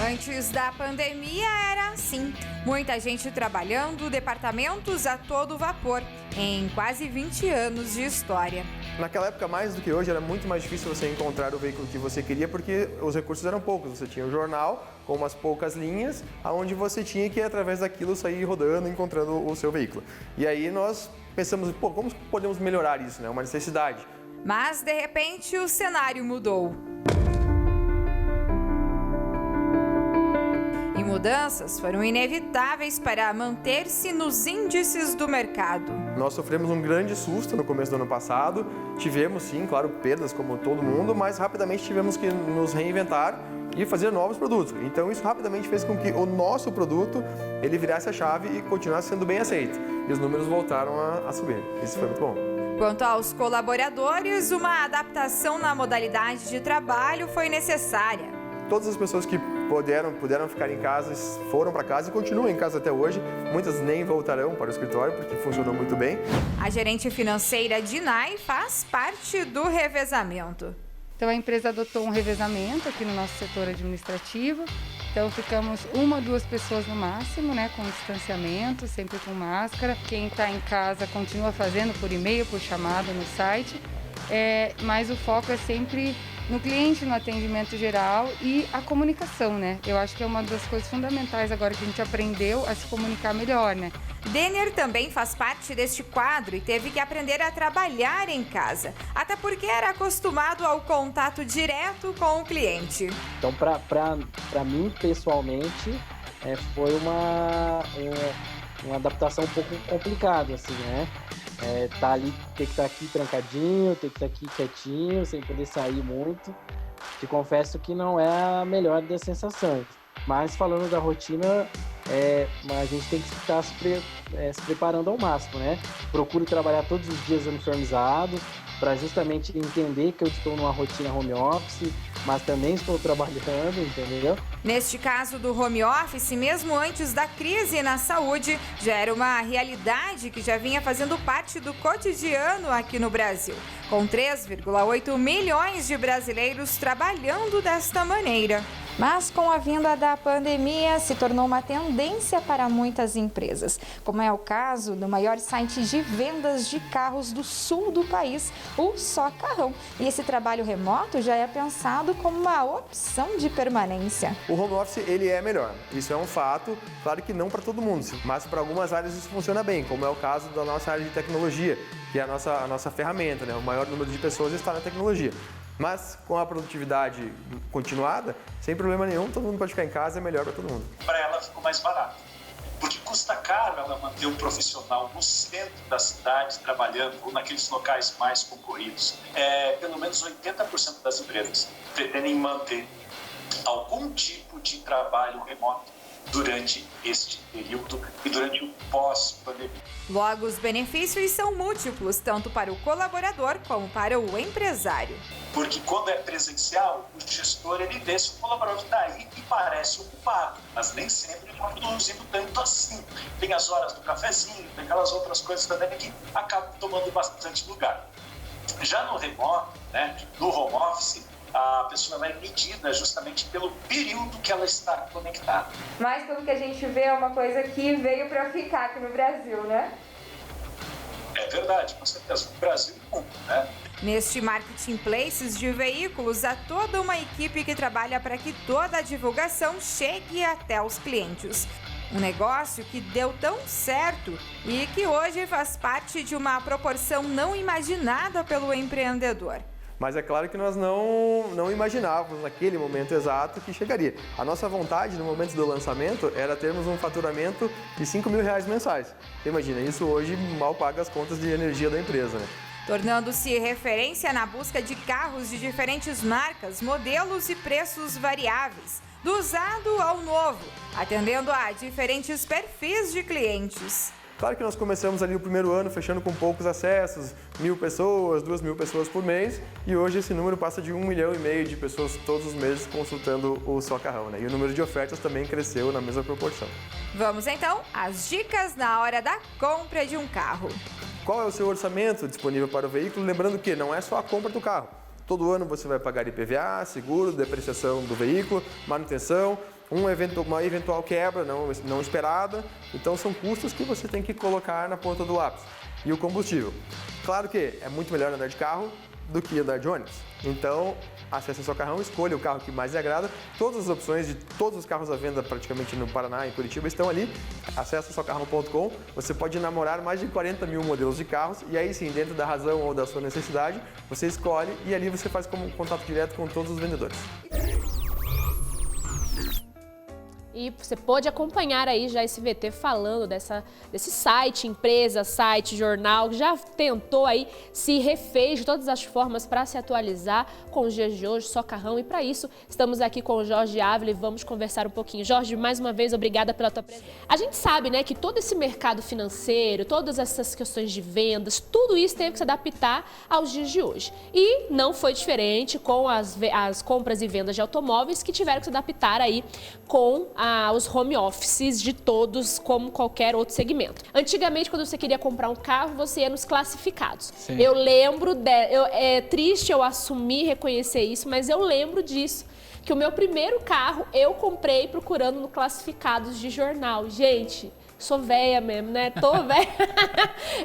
Antes da pandemia era assim. Muita gente trabalhando, departamentos a todo vapor, em quase 20 anos de história. Naquela época, mais do que hoje, era muito mais difícil você encontrar o veículo que você queria porque os recursos eram poucos. Você tinha um jornal com umas poucas linhas, onde você tinha que, através daquilo, sair rodando, encontrando o seu veículo. E aí nós pensamos, como podemos melhorar isso, né? Uma necessidade. Mas, de repente, o cenário mudou. E mudanças foram inevitáveis para manter-se nos índices do mercado. Nós sofremos um grande susto no começo do ano passado. Tivemos, sim, claro, perdas como todo mundo, mas rapidamente tivemos que nos reinventar e fazer novos produtos. Então isso rapidamente fez com que o nosso produto ele virasse a chave e continuasse sendo bem aceito. E os números voltaram a subir. Isso foi muito bom. Quanto aos colaboradores, uma adaptação na modalidade de trabalho foi necessária. Todas as pessoas que puderam ficar em casa, foram para casa e continuam em casa até hoje. Muitas nem voltarão para o escritório porque funcionou muito bem. A gerente financeira Dinay faz parte do revezamento. Então a empresa adotou um revezamento aqui no nosso setor administrativo. Então ficamos 1 ou 2 pessoas no máximo, né, com distanciamento, sempre com máscara. Quem está em casa continua fazendo por e-mail, por chamada no site. Mas o foco é sempre no cliente, no atendimento geral e a comunicação, né? Eu acho que é uma das coisas fundamentais agora que a gente aprendeu a se comunicar melhor, né? Denner também faz parte deste quadro e teve que aprender a trabalhar em casa, até porque era acostumado ao contato direto com o cliente. Então, para mim, pessoalmente, foi uma adaptação um pouco complicada, assim, né? Tá ali, ter que estar aqui trancadinho, ter que estar aqui quietinho, sem poder sair muito. Te confesso que não é a melhor das sensações. Mas falando da rotina, a gente tem que estar se preparando ao máximo, né? Procuro trabalhar todos os dias uniformizado, para justamente entender que eu estou numa rotina home office, mas também estou trabalhando, entendeu? Neste caso do home office, mesmo antes da crise na saúde, já era uma realidade que já vinha fazendo parte do cotidiano aqui no Brasil, com 3,8 milhões de brasileiros trabalhando desta maneira. Mas com a vinda da pandemia, se tornou uma tendência para muitas empresas, como é o caso do maior site de vendas de carros do sul do país, o Só Carrão. E esse trabalho remoto já é pensado como uma opção de permanência. O home office ele é melhor, isso é um fato, claro que não para todo mundo, mas para algumas áreas isso funciona bem, como é o caso da nossa área de tecnologia, que é a nossa ferramenta, né? O maior número de pessoas está na tecnologia. Mas com a produtividade continuada, sem problema nenhum, todo mundo pode ficar em casa, é melhor para todo mundo. Para ela ficou mais barato, porque custa caro ela manter um profissional no centro da cidade trabalhando ou naqueles locais mais concorridos. Pelo menos 80% das empresas pretendem manter algum tipo de trabalho remoto durante este período e durante o pós-pandemia. Logo, os benefícios são múltiplos, tanto para o colaborador como para o empresário. Porque quando é presencial, o gestor ele vê se o colaborador está aí e parece ocupado, mas nem sempre ele está produzindo tanto assim. Tem as horas do cafezinho, tem aquelas outras coisas também que acabam tomando bastante lugar. Já no remoto, né, no home office, a pessoa vai medida justamente pelo período que ela está conectada. Mas pelo que a gente vê, é uma coisa que veio para ficar aqui no Brasil, né? É verdade, com certeza. No Brasil e no mundo, né? Neste Marketplaces de veículos, há toda uma equipe que trabalha para que toda a divulgação chegue até os clientes. Um negócio que deu tão certo e que hoje faz parte de uma proporção não imaginada pelo empreendedor. Mas é claro que nós não imaginávamos naquele momento exato que chegaria. A nossa vontade no momento do lançamento era termos um faturamento de R$5.000 mensais. Você imagina, isso hoje mal paga as contas de energia da empresa, né? Tornando-se referência na busca de carros de diferentes marcas, modelos e preços variáveis, do usado ao novo, atendendo a diferentes perfis de clientes. Claro que nós começamos ali o primeiro ano fechando com poucos acessos, 1.000 pessoas, 2.000 pessoas por mês, e hoje esse número passa de 1,5 milhão de pessoas todos os meses consultando o Só Carrão, né? E o número de ofertas também cresceu na mesma proporção. Vamos então às dicas na hora da compra de um carro. Qual é o seu orçamento disponível para o veículo? Lembrando que não é só a compra do carro. todo ano você vai pagar IPVA, seguro, depreciação do veículo, manutenção, uma eventual quebra não esperada. Então são custos que você tem que colocar na ponta do lápis. E o combustível. Claro que é muito melhor andar de carro do que andar de ônibus. Então, acesse o Só Carrão, escolha o carro que mais lhe agrada. Todas as opções de todos os carros à venda praticamente no Paraná e Curitiba estão ali. Acesse socarrão.com. Você pode namorar mais de 40 mil modelos de carros e aí sim, dentro da razão ou da sua necessidade, você escolhe e ali você faz como contato direto com todos os vendedores. E você pode acompanhar aí já esse VT falando desse site, empresa, site, jornal, que já tentou aí, se refez de todas as formas para se atualizar com os dias de hoje, Só Carrão. E para isso, estamos aqui com o Jorge Ávila e vamos conversar um pouquinho. Jorge, mais uma vez, obrigada pela tua presença. A gente sabe, né, que todo esse mercado financeiro, todas essas questões de vendas, tudo isso teve que se adaptar aos dias de hoje. E não foi diferente com as compras e vendas de automóveis, que tiveram que se adaptar aí com os home offices de todos, como qualquer outro segmento. Antigamente, quando você queria comprar um carro, você ia nos classificados. Sim. Eu lembro, é triste eu assumir, reconhecer isso, mas eu lembro disso, que o meu primeiro carro eu comprei procurando no classificados de jornal. Gente, sou velha mesmo, né? Tô velha.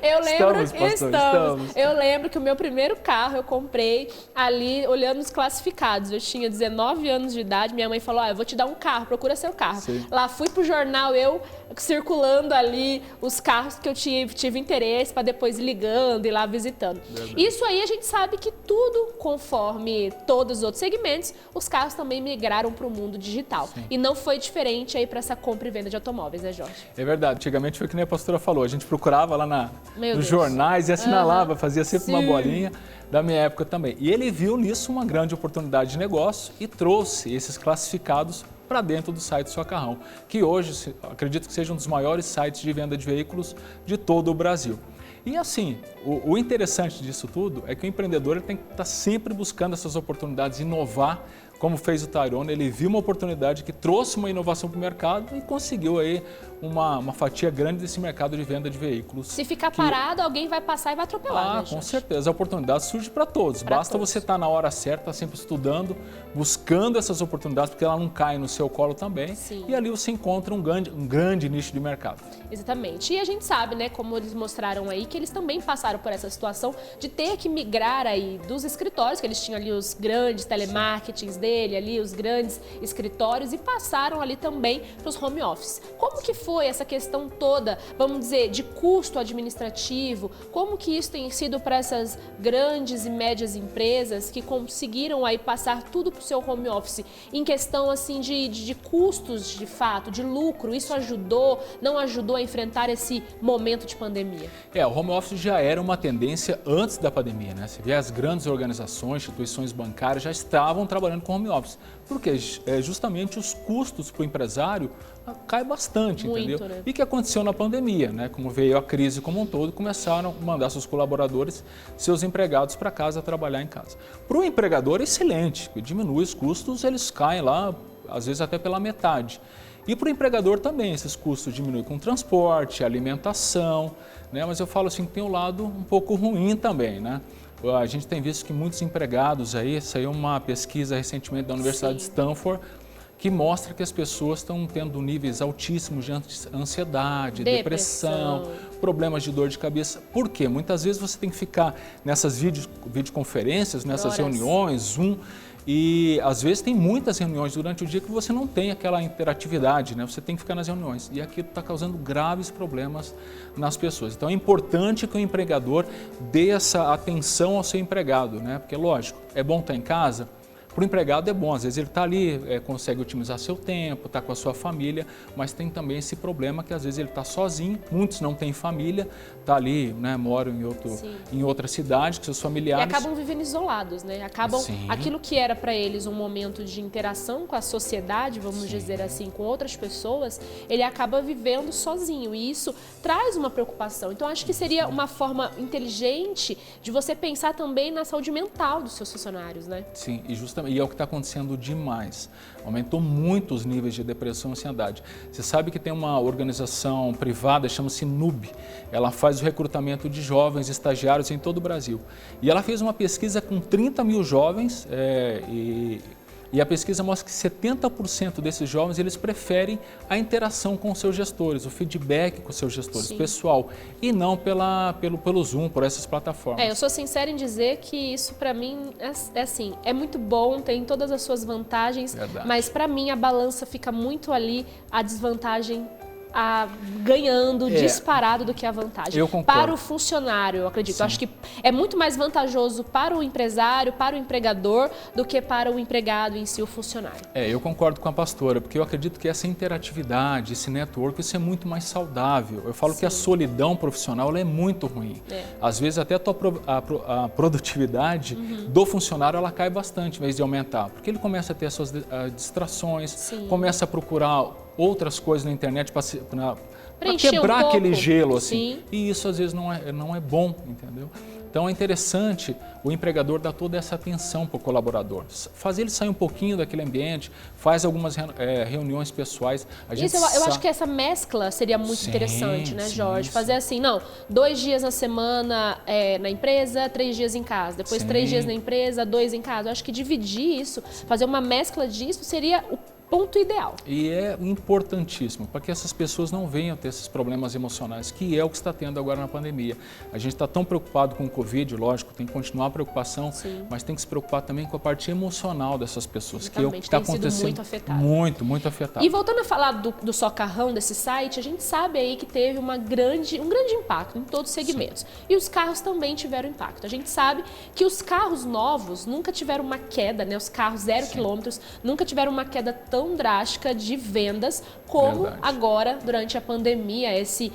Eu lembro... Estamos. Eu lembro que o meu primeiro carro eu comprei ali olhando os classificados. Eu tinha 19 anos de idade, minha mãe falou, eu vou te dar um carro, procura seu carro. Sim. Lá fui pro jornal, eu circulando ali os carros que eu tive interesse para depois ir ligando e lá visitando. Isso aí a gente sabe que tudo, conforme todos os outros segmentos, os carros também migraram para o mundo digital. Sim. E não foi diferente aí para essa compra e venda de automóveis, né, Jorge? É verdade. Antigamente foi que nem a pastora falou, a gente procurava lá nos jornais e assinalava, fazia sempre uma bolinha, da minha época também. E ele viu nisso uma grande oportunidade de negócio e trouxe esses classificados para dentro do site Só Carrão, que hoje acredito que seja um dos maiores sites de venda de veículos de todo o Brasil. E assim, o interessante disso tudo é que o empreendedor ele tem que estar sempre buscando essas oportunidades, inovar, como fez o Tyrone. Ele viu uma oportunidade que trouxe uma inovação para o mercado e conseguiu aí uma fatia grande desse mercado de venda de veículos. Se ficar parado, alguém vai passar e vai atropelar, né, com certeza. A oportunidade surge para todos. Basta você estar na hora certa, sempre estudando, buscando essas oportunidades, porque ela não cai no seu colo também. Sim. E ali você encontra um grande nicho de mercado. Exatamente. E a gente sabe, né, como eles mostraram aí, que eles também passaram por essa situação de ter que migrar aí dos escritórios, que eles tinham ali os grandes telemarketings dele, ali os grandes escritórios, e passaram ali também para os home office. Como que foi essa questão toda, vamos dizer, de custo administrativo? Como que isso tem sido para essas grandes e médias empresas que conseguiram aí passar tudo para o seu home office em questão assim de custos de fato, de lucro? Isso ajudou, não ajudou a enfrentar esse momento de pandemia? O home office já era uma tendência antes da pandemia, né? Você vê as grandes organizações, instituições bancárias já estavam trabalhando com home office, porque justamente os custos para o empresário cai bastante, entendeu? Né? E o que aconteceu na pandemia, né? Como veio a crise como um todo, começaram a mandar seus colaboradores, seus empregados para casa, trabalhar em casa. Para o empregador é excelente, diminui os custos, eles caem lá, às vezes até pela metade. E para o empregador também, esses custos diminuem com transporte, alimentação, né? Mas eu falo assim que tem um lado um pouco ruim também, né? A gente tem visto que muitos empregados aí, saiu uma pesquisa recentemente da Universidade de Stanford, que mostra que as pessoas estão tendo níveis altíssimos de ansiedade, depressão, problemas de dor de cabeça. Por quê? Muitas vezes você tem que ficar nessas videoconferências, nessas reuniões, Zoom, e às vezes tem muitas reuniões durante o dia que você não tem aquela interatividade, né? Você tem que ficar nas reuniões e aquilo está causando graves problemas nas pessoas. Então é importante que o empregador dê essa atenção ao seu empregado, né? Porque lógico, é bom estar em casa. Para o empregado é bom, às vezes ele está ali, consegue otimizar seu tempo, está com a sua família, mas tem também esse problema que às vezes ele está sozinho, muitos não têm família, está ali, né, moram em outra cidade com seus familiares. E acabam vivendo isolados, né? Aquilo que era para eles um momento de interação com a sociedade, vamos dizer assim, com outras pessoas, ele acaba vivendo sozinho e isso traz uma preocupação. Então acho que seria uma forma inteligente de você pensar também na saúde mental dos seus funcionários, né? Sim, e justamente e é o que está acontecendo demais. Aumentou muito os níveis de depressão e ansiedade. Você sabe que tem uma organização privada, chama-se NUB. Ela faz o recrutamento de jovens estagiários em todo o Brasil. E ela fez uma pesquisa com 30 mil jovens e a pesquisa mostra que 70% desses jovens eles preferem a interação com os seus gestores, o feedback com os seus gestores, pessoal, e não pelo Zoom, por essas plataformas. Eu sou sincera em dizer que isso para mim é muito bom, tem todas as suas vantagens, mas para mim a balança fica muito ali, a desvantagem ganhando disparado do que a vantagem. Eu concordo. Para o funcionário, eu acredito. Eu acho que é muito mais vantajoso para o empresário, para o empregador, do que para o empregado em si, o funcionário. Eu concordo com a pastora, porque eu acredito que essa interatividade, esse network, isso é muito mais saudável. Eu falo que a solidão profissional ela é muito ruim. Às vezes até a produtividade do funcionário ela cai bastante, em vez de aumentar, porque ele começa a ter as suas distrações, começa a procurar outras coisas na internet para quebrar aquele gelo, assim. E isso às vezes não é bom, entendeu? Então é interessante o empregador dar toda essa atenção para o colaborador, fazer ele sair um pouquinho daquele ambiente, faz algumas reuniões pessoais. Eu acho que essa mescla seria muito interessante, né, Jorge? Fazer assim, 2 dias na semana na empresa, 3 dias em casa, depois 3 dias na empresa, 2 em casa. Eu acho que dividir isso, fazer uma mescla disso seria o ponto ideal. E é importantíssimo para que essas pessoas não venham ter esses problemas emocionais, que é o que está tendo agora na pandemia. A gente está tão preocupado com o Covid, lógico, tem que continuar a preocupação, mas tem que se preocupar também com a parte emocional dessas pessoas, que é o que está acontecendo. Muito afetado. Muito afetado. E voltando a falar do Socarrão, desse site, a gente sabe aí que teve um grande impacto em todos os segmentos. E os carros também tiveram impacto. A gente sabe que os carros novos nunca tiveram uma queda, né? Os carros 0 quilômetros nunca tiveram uma queda tão drástica de vendas como agora durante a pandemia, esse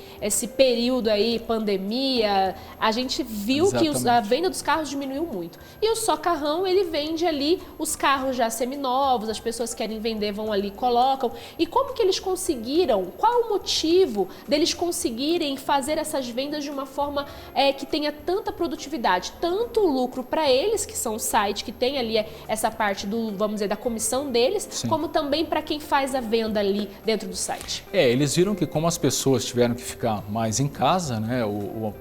período aí, pandemia, a gente viu que a venda dos carros diminuiu muito. E o Socarrão, ele vende ali os carros já seminovos, as pessoas que querem vender vão ali, colocam. E como que eles conseguiram, qual o motivo deles conseguirem fazer essas vendas de uma forma que tenha tanta produtividade, tanto lucro para eles, que são o site, que tem ali essa parte vamos dizer, da comissão deles, como também para quem faz a venda ali dentro do site? Eles viram que como as pessoas tiveram que ficar mais em casa, né,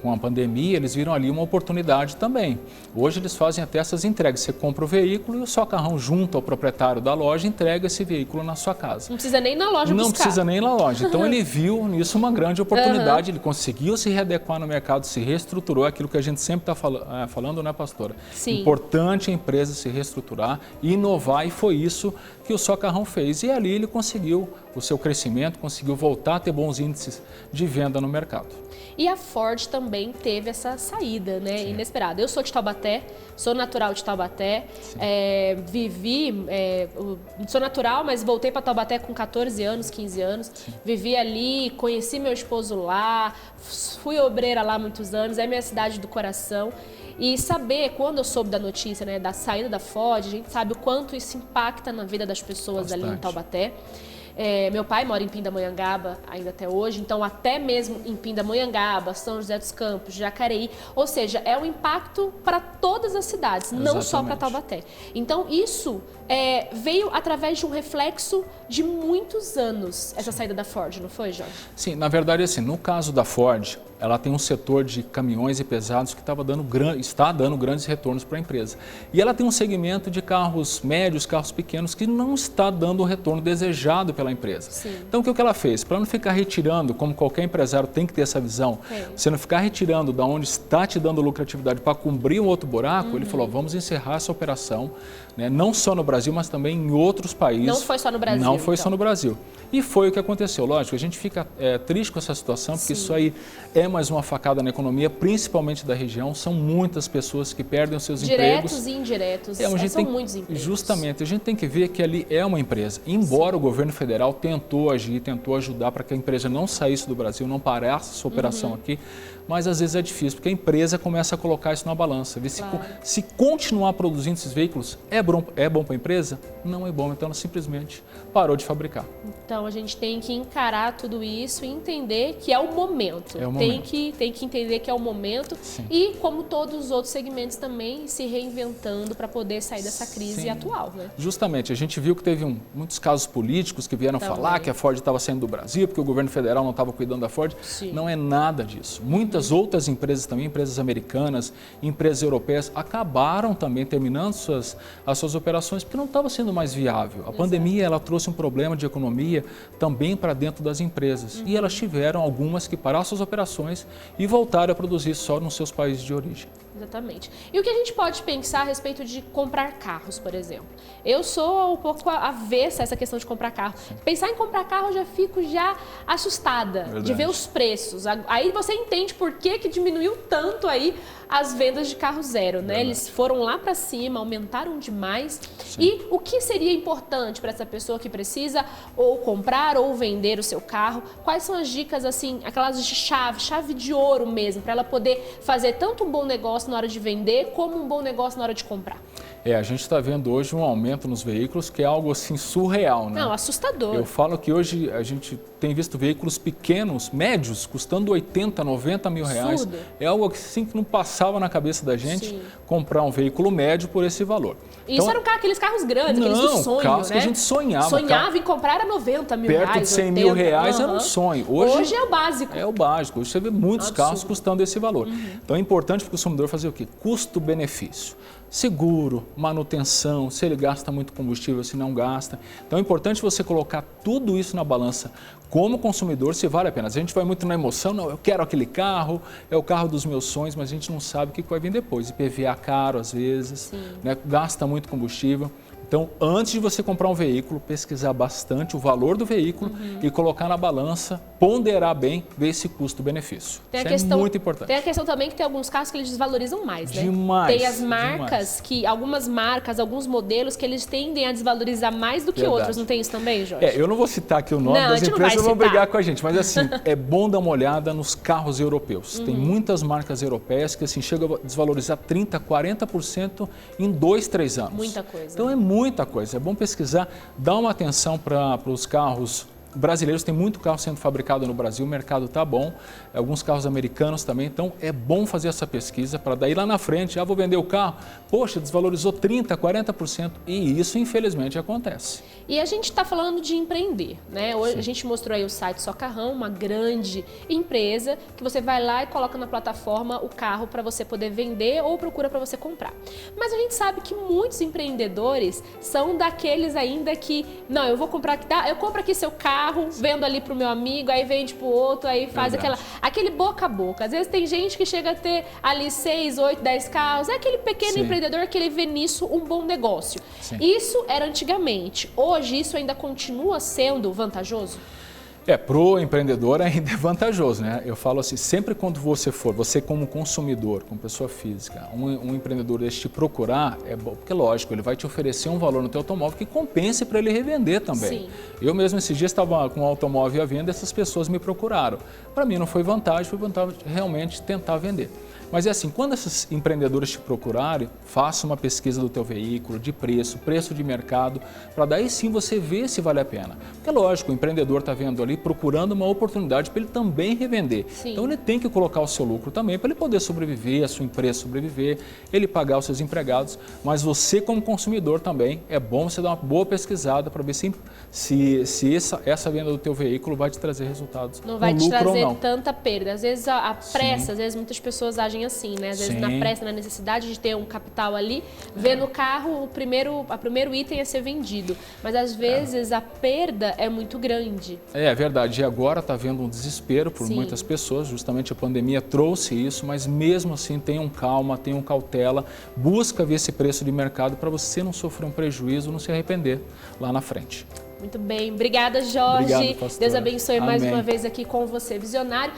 com a pandemia, eles viram ali uma oportunidade também. Hoje eles fazem até essas entregas. Você compra o veículo e o Socarrão, junto ao proprietário da loja, entrega esse veículo na sua casa. Não precisa nem ir na loja buscar. Não precisa nem ir na loja. Então ele viu nisso uma grande oportunidade, ele conseguiu se readequar no mercado, se reestruturou, aquilo que a gente sempre está falando, né, pastora? Sim. Importante a empresa se reestruturar, inovar, e foi isso que o Socarrão fez. E ali ele conseguiu o seu crescimento, conseguiu voltar a ter bons índices de venda no mercado. E a Ford também teve essa saída, né, inesperada. Eu sou de Taubaté, sou natural de Taubaté, sou natural, mas voltei para Taubaté com 14 anos, 15 anos, vivi ali, conheci meu esposo lá, fui obreira lá há muitos anos, é minha cidade do coração. E saber, quando eu soube da notícia, né, da saída da Ford, a gente sabe o quanto isso impacta na vida das pessoas ali em Taubaté. Meu pai mora em Pindamonhangaba ainda até hoje, então até mesmo em Pindamonhangaba, São José dos Campos, Jacareí, ou seja, é um impacto para todas as cidades, não só para Taubaté. Então isso veio através de um reflexo de muitos anos, essa saída da Ford, não foi, Jorge? Sim, na verdade, assim, no caso da Ford, ela tem um setor de caminhões e pesados que está dando grandes retornos para a empresa. E ela tem um segmento de carros médios, carros pequenos, que não está dando o retorno desejado pela empresa. Sim. Então, o que ela fez? Para não ficar retirando, como qualquer empresário tem que ter essa visão, você não ficar retirando da onde está te dando lucratividade para cobrir um outro buraco, ele falou, vamos encerrar essa operação, né, não só no Brasil, mas também em outros países. Não foi só no Brasil. Não foi só no Brasil. E foi o que aconteceu. Lógico, a gente fica triste com essa situação, porque isso aí é mais uma facada na economia, principalmente da região. São muitas pessoas que perdem os seus empregos. Diretos e indiretos. São muitos empregos. Justamente. A gente tem que ver que ali é uma empresa. Embora o governo federal tentou agir, tentou ajudar para que a empresa não saísse do Brasil, não parasse essa operação aqui, mas às vezes é difícil, porque a empresa começa a colocar isso na balança. Ver se continuar produzindo esses veículos é bom para a empresa? Não é bom, então ela simplesmente parou de fabricar. Então a gente tem que encarar tudo isso e entender que é o momento. Tem que entender que é o momento. Sim. E como todos os outros segmentos também se reinventando para poder sair dessa crise atual, né? Justamente, a gente viu que teve muitos casos políticos que vieram falar que a Ford estava saindo do Brasil, porque o governo federal não estava cuidando da Ford. Sim. Não é nada disso. Muitas outras empresas também, empresas americanas, empresas europeias, acabaram também terminando as suas operações porque não estava sendo mais viável. A pandemia ela trouxe um problema de economia também para dentro das empresas. E elas tiveram algumas que pararam suas operações e voltaram a produzir só nos seus países de origem. Exatamente. E o que a gente pode pensar a respeito de comprar carros, por exemplo? Eu sou um pouco avessa a essa questão de comprar carro. Pensar em comprar carro, eu já fico assustada de ver os preços. Aí você entende por que diminuiu tanto aí as vendas de carro zero, né? Eles foram lá para cima, aumentaram demais. Sim. E o que seria importante para essa pessoa que precisa ou comprar ou vender o seu carro? Quais são as dicas, assim, aquelas de chave de ouro mesmo, para ela poder fazer tanto um bom negócio na hora de vender, como um bom negócio na hora de comprar? A gente está vendo hoje um aumento nos veículos que é algo assim surreal, né? Não, assustador. Eu falo que hoje a gente tem visto veículos pequenos, médios, custando 80, 90 mil reais. Absurdo. É algo assim que não passava na cabeça da gente comprar um veículo médio por esse valor. E isso eram aqueles carros grandes, aqueles do sonho, carros né? que a gente sonhava. Sonhava em comprar era 90 mil reais, perto de 100 mil reais era um sonho. Hoje é o básico. É o básico. Hoje você vê muitos carros custando esse valor. Então é importante para o consumidor fazer o quê? Custo-benefício. Seguro, manutenção, se ele gasta muito combustível, se não gasta. Então é importante você colocar tudo isso na balança como consumidor, se vale a pena. A gente vai muito na emoção, não, eu quero aquele carro, é o carro dos meus sonhos, mas a gente não sabe o que vai vir depois. IPVA caro às vezes, né? Gasta muito combustível. Então, antes de você comprar um veículo, pesquisar bastante o valor do veículo e colocar na balança, ponderar bem, ver esse custo-benefício. Isso é muito importante. Tem a questão também que tem alguns carros que eles desvalorizam mais, né? Demais. Tem as marcas algumas marcas, alguns modelos que eles tendem a desvalorizar mais do que outros. Não tem isso também, Jorge? Eu não vou citar aqui o nome das empresas, vão brigar com a gente, mas assim, é bom dar uma olhada nos carros europeus. Tem muitas marcas europeias que assim, chegam a desvalorizar 30%, 40% em 2, 3 anos. Muita coisa. Então é muita coisa. É bom pesquisar, dar uma atenção para os carros brasileiros. Tem muito carro sendo fabricado no Brasil, o mercado está bom, alguns carros americanos também, então é bom fazer essa pesquisa para daí lá na frente, vou vender o carro, poxa, desvalorizou 30%, 40% e isso infelizmente acontece. E a gente está falando de empreender, né? Hoje a gente mostrou aí o site Só Carrão, uma grande empresa que você vai lá e coloca na plataforma o carro para você poder vender ou procura para você comprar. Mas a gente sabe que muitos empreendedores são daqueles ainda que, não, eu vou comprar aqui, eu compro aqui seu carro, vendo ali pro meu amigo, aí vende pro outro, aí faz aquele boca a boca. Às vezes tem gente que chega a ter ali 6, 8, 10 carros, é aquele pequeno empreendedor que ele vê nisso um bom negócio. Isso era antigamente. Hoje isso ainda continua sendo vantajoso? Pro empreendedor ainda é vantajoso, né? Eu falo assim, sempre quando você como consumidor, como pessoa física, um empreendedor desse te procurar, é bom, porque lógico, ele vai te oferecer um valor no teu automóvel que compense para ele revender também. Sim. Eu mesmo esses dias estava com um automóvel à venda, essas pessoas me procuraram. Para mim não foi vantagem, foi vantagem realmente tentar vender. Mas é assim, quando esses empreendedores te procurarem, faça uma pesquisa do teu veículo, de preço de mercado, para daí sim você ver se vale a pena. Porque lógico, o empreendedor está vendo ali, procurando uma oportunidade para ele também revender. Sim. Então ele tem que colocar o seu lucro também para ele poder sobreviver, a sua empresa sobreviver, ele pagar os seus empregados, mas você como consumidor também, é bom você dar uma boa pesquisada para ver se essa venda do teu veículo vai te trazer resultados. Não vai no te lucro trazer ou não. tanta perda. Às vezes a pressa, às vezes muitas pessoas agem assim, né? Às vezes na pressa, na necessidade de ter um capital ali, vê no carro o primeiro item a ser vendido. Mas às vezes a perda é muito grande. É verdade, e agora está havendo um desespero por muitas pessoas, justamente a pandemia trouxe isso, mas mesmo assim tenham calma, tenham cautela, busca ver esse preço de mercado para você não sofrer um prejuízo, não se arrepender lá na frente. Muito bem, obrigada Jorge. Obrigado, pastora. Deus abençoe mais Amém. uma vez aqui com você, visionário.